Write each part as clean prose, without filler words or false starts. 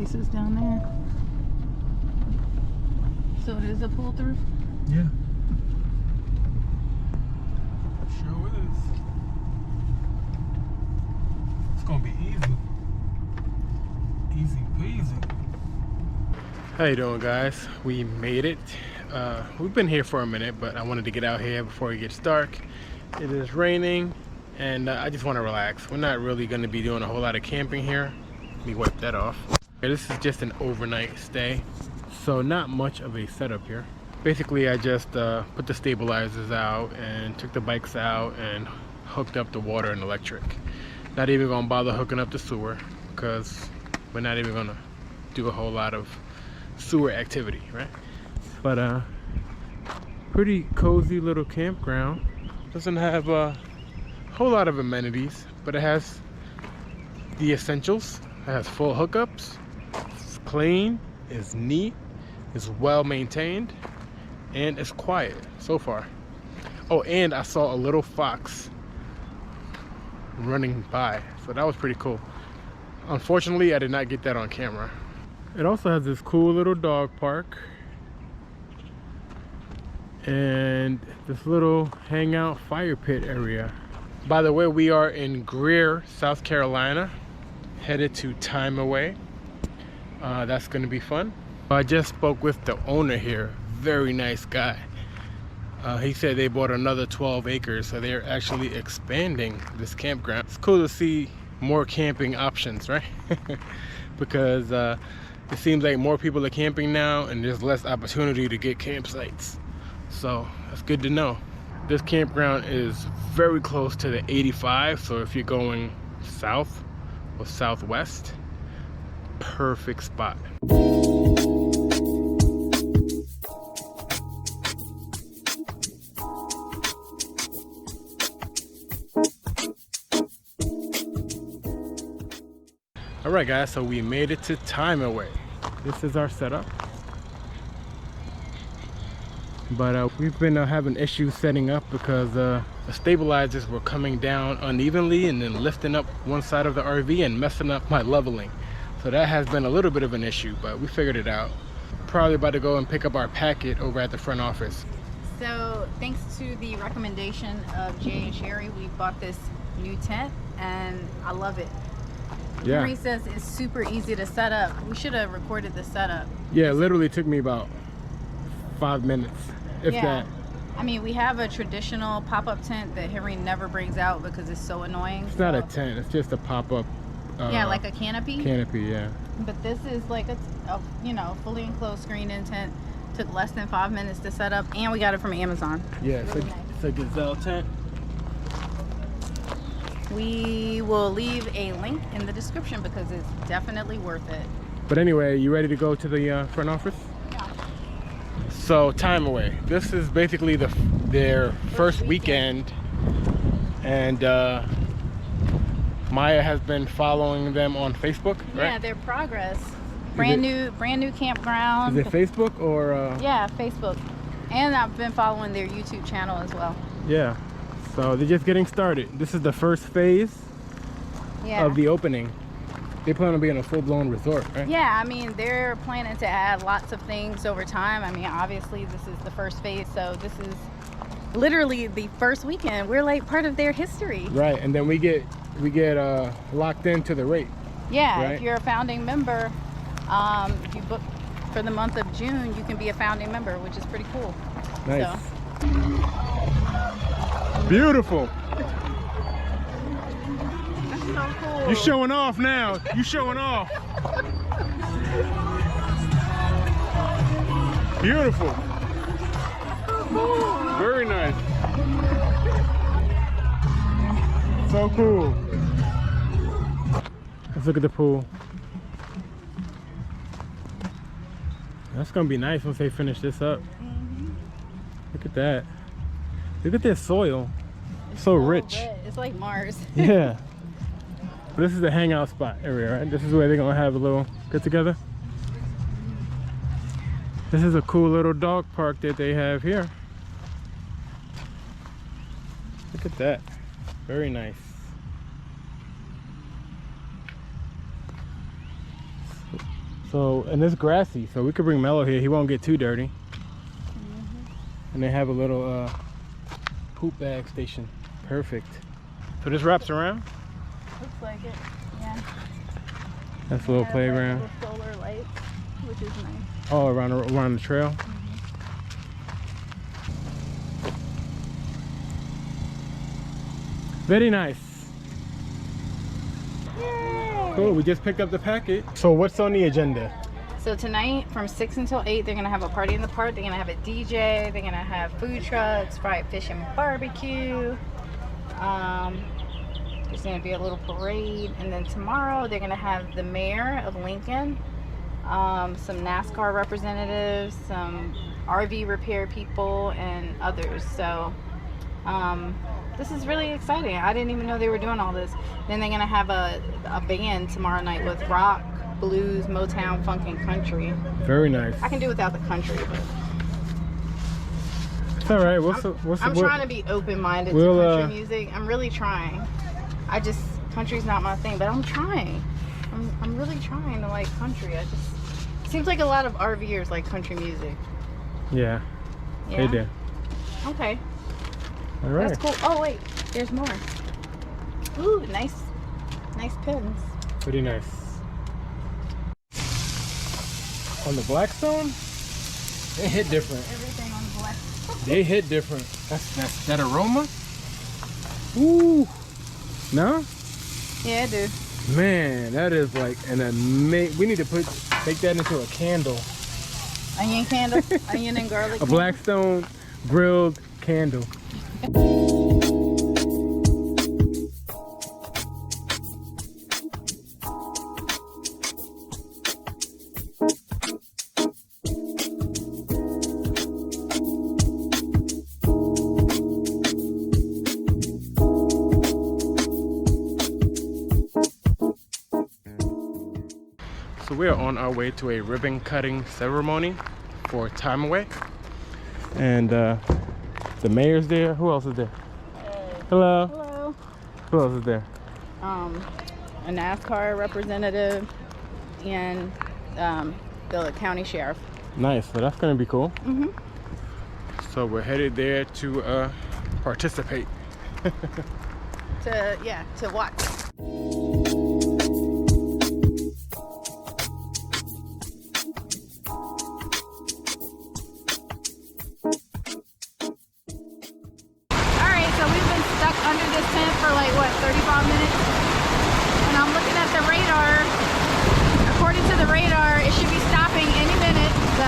spaces down there. So it is a pull through? Yeah. Sure is. It's gonna be easy. Easy peasy. How you doing, guys? We made it. We've been here for a minute, but I wanted to get out here before it gets dark. It is raining, and I just want to relax. We're not really going to be doing a whole lot of camping here. Let me wipe that off. This is just an overnight stay, so not much of a setup here. Basically, I just put the stabilizers out and took the bikes out and hooked up the water and electric. Not even going to bother hooking up the sewer because we're not even going to do a whole lot of sewer activity, right? But pretty cozy little campground. Doesn't have a whole lot of amenities, but it has the essentials. It has full hookups. It's clean, it's neat, it's well maintained, and it's quiet so far. Oh, and I saw a little fox running by, so that was pretty cool. Unfortunately, I did not get that on camera. It also has this cool little dog park and this little hangout fire pit area. By the way, we are in Greer, South Carolina, headed to Time Away. That's going to be fun. I just spoke with the owner here. Very nice guy. He said they bought another 12 acres, so they're actually expanding this campground. It's cool to see more camping options, right? Because it seems like more people are camping now and there's less opportunity to get campsites. So that's good to know. This campground is very close to the 85, so if you're going south or southwest, perfect spot. All right, guys, so we made it to Time Away. This is our setup. But we've been having issues setting up because the stabilizers were coming down unevenly and then lifting up one side of the RV and messing up my leveling. So that has been a little bit of an issue, but we figured it out. Probably about to go and pick up our packet over at the front office. So thanks to the recommendation of Jay and Sherry, we bought this new tent and I love it. Yeah. Henry says it's super easy to set up. We should have recorded the setup. Yeah, it literally took me about 5 minutes, if that. I mean, we have a traditional pop-up tent that Henry never brings out because it's so annoying. It's not a tent, it's just a pop-up. Yeah, like a canopy. Canopy, yeah. But this is like a you know, fully enclosed screen-in tent. Took less than 5 minutes to set up, and we got it from Amazon. Yeah, it's, really it's a gazelle tent. We will leave a link in the description because it's definitely worth it. But anyway, you ready to go to the front office? Yeah. So Time Away. This is basically their first weekend, and Maya has been following them on Facebook, right? Yeah, their progress. Brand new campground. Is it Facebook or? Yeah, Facebook. And I've been following their YouTube channel as well. Yeah. So they're just getting started. This is the first phase of the opening. They plan on being a full-blown resort, right? Yeah, I mean, they're planning to add lots of things over time. I mean, obviously this is the first phase, so this is literally the first weekend. We're like part of their history. Right, and then we get locked into the rate. Yeah, right? If you're a founding member, if you book for the month of June, you can be a founding member, which is pretty cool. Nice. So. Beautiful. That's so cool. You're showing off now. You're showing off. Beautiful. Very nice. So cool. Let's look at the pool. That's gonna be nice once they finish this up. Look at that. Look at this soil. So rich. It's like Mars. Yeah. This is the hangout spot area, right? This is where they're gonna have a little get together. This is a cool little dog park that they have here. Look at that. Very nice. So, and it's grassy, so we could bring Mello here. He won't get too dirty. And they have a little poop bag station. Perfect. So this wraps around? Looks like it, yeah. That's a little playground. Like solar lights, which is nice. Oh, around the trail? Very nice. Yay! Cool, we just picked up the packet. So what's on the agenda? So tonight from 6 until 8, they're gonna have a party in the park. They're gonna have a DJ. They're gonna have food trucks, fried fish and barbecue. There's gonna be a little parade, and then tomorrow they're gonna have the mayor of Lincoln, some NASCAR representatives, some RV repair people, and others. So this is really exciting. I didn't even know they were doing all this. Then they're gonna have a band tomorrow night with rock, blues, Motown, funk, and country. Very nice. I can do without the country, but it's all right. I'm trying to be open-minded to country music. I'm really trying. Country's not my thing, but I'm trying. I'm really trying to like country. It seems like a lot of RVers like country music. Yeah. They do. Okay. All right. That's cool. Oh wait, there's more. Ooh, nice pins. Pretty nice. On the Blackstone, they hit different. Everything on the black. They hit different. That's that aroma. Ooh. No? Yeah, I do. Man, that is like an amazing. We need to make that into a candle. Onion candle, onion and garlic. A Blackstone grilled candle. So we are on our way to a ribbon cutting ceremony for Time Away, and the mayor's there. Who else is there? Hello. Hello. Who else is there? A NASCAR representative and the county sheriff. Nice. So that's gonna be cool. So we're headed there to participate. to watch. Under this tent for like what, 35 minutes, and I'm looking at the radar. According to the radar, it should be stopping any minute, so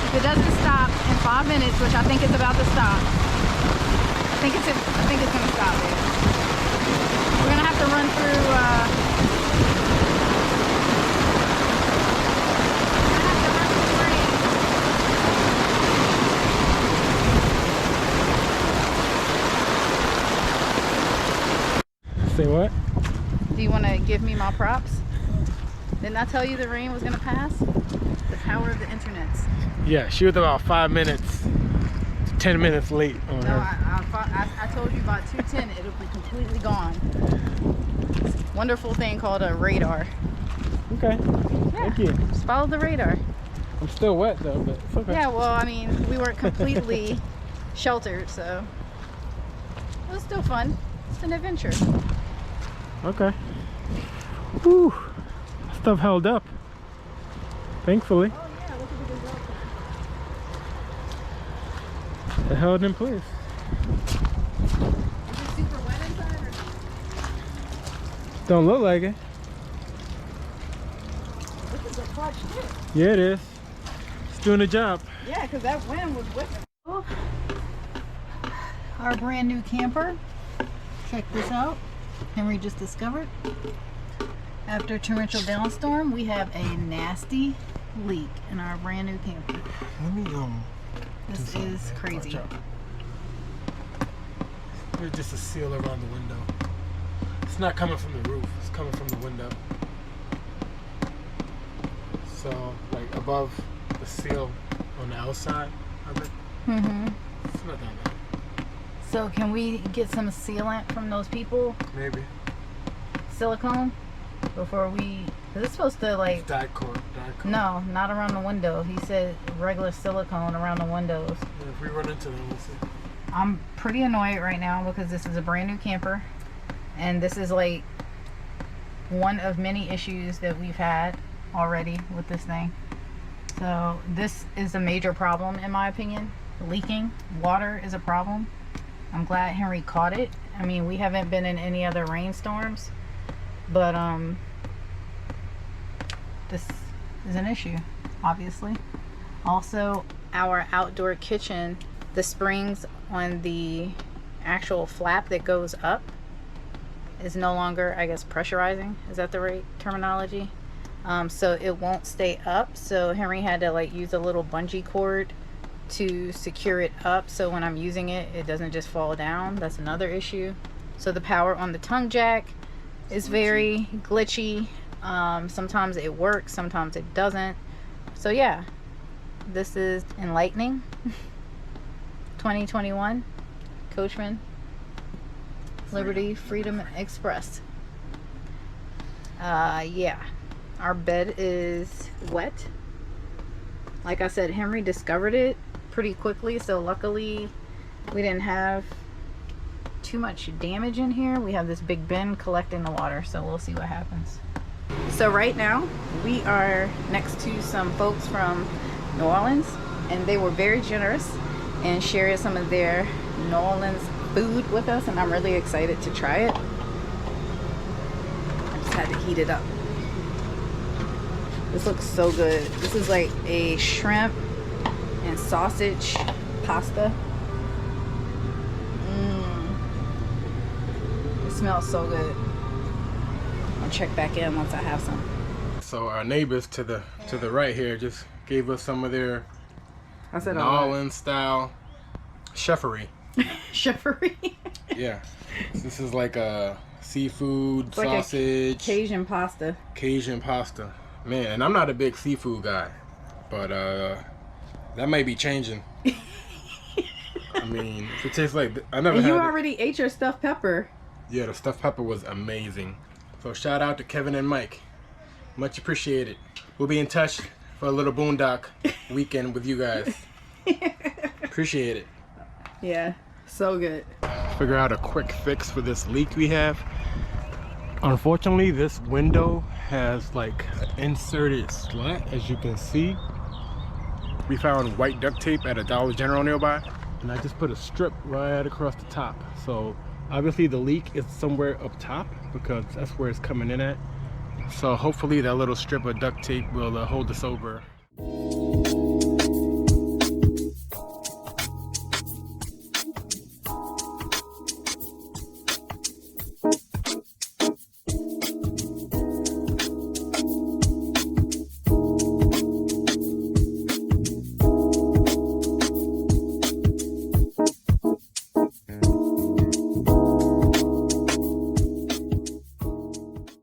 if it doesn't stop in 5 minutes, which I think it's about to stop, I think it's gonna stop it. We're gonna have to run through Say what? Do you want to give me my props? Didn't I tell you the rain was going to pass? The power of the internet. Yeah, she was about 5 minutes, 10 minutes late on No, her. I told you about 2:10, it'll be completely gone. Wonderful thing called a radar. Okay, Yeah, thank you. just follow the radar. I'm still wet though, but it's okay. Yeah, well, I mean, we weren't completely sheltered, so it was still fun. It's an adventure. Okay. Whew. Stuff held up. Thankfully. Oh yeah, look at the result. It held in place. Is it super wet inside or? Don't look like it. This is a clutch too. Yeah, it is. It's doing the job. Yeah, because that wind was whipping. Our brand new camper. Check this out. Henry just discovered. After torrential downstorm, we have a nasty leak in our brand new camper. Let me This is crazy. There's just a seal around the window. It's not coming from the roof, it's coming from the window. So, like above the seal on the outside of it. It's not that bad. So can we get some sealant from those people? Maybe. Silicone? before we. Is it supposed to like? Dicord. No, not around the window. He said regular silicone around the windows. Yeah, if we run into them, we'll see. I'm pretty annoyed right now because this is a brand new camper, and this is like one of many issues that we've had already with this thing. So this is a major problem in my opinion. Leaking water is a problem. I'm glad Henry caught it. I mean, we haven't been in any other rainstorms, but this is an issue, obviously. Also, our outdoor kitchen, the springs on the actual flap that goes up is no longer, I guess, pressurizing. Is that the right terminology? So it won't stay up. So Henry had to like use a little bungee cord to secure it up, so when I'm using it, it doesn't just fall down. That's another issue. So the power on the tongue jack is very glitchy. Sometimes it works, sometimes it doesn't. So yeah, this is enlightening. 2021 Coachmen Freedom Express. Yeah, our bed is wet. Like I said, Henry discovered it pretty quickly, so luckily we didn't have too much damage in here. We have this big bin collecting the water, so we'll see what happens. So right now we are next to some folks from New Orleans, and they were very generous and shared some of their New Orleans food with us, and I'm really excited to try it. I just had to heat it up. This looks so good. This is like a shrimp and sausage pasta. It smells so good. I'll check back in once I have some. So our neighbors to the right here just gave us some of their New Orleans style chefery. Chefery? Yeah. This is like a seafood, it's sausage. Like Cajun pasta. Cajun pasta. Man, and I'm not a big seafood guy, but that might be changing. I mean, if it tastes like I never had. You it. already ate your stuffed pepper. Yeah, the stuffed pepper was amazing. So shout out to Kevin and Mike. Much appreciated. We'll be in touch for a little boondock weekend with you guys. Appreciate it. Yeah, so good. Figure out a quick fix for this leak we have. Unfortunately, this window has like an inserted slat, as you can see. We found white duct tape at a Dollar General nearby, and I just put a strip right across the top. So obviously the leak is somewhere up top because that's where it's coming in at. So hopefully that little strip of duct tape will hold us over.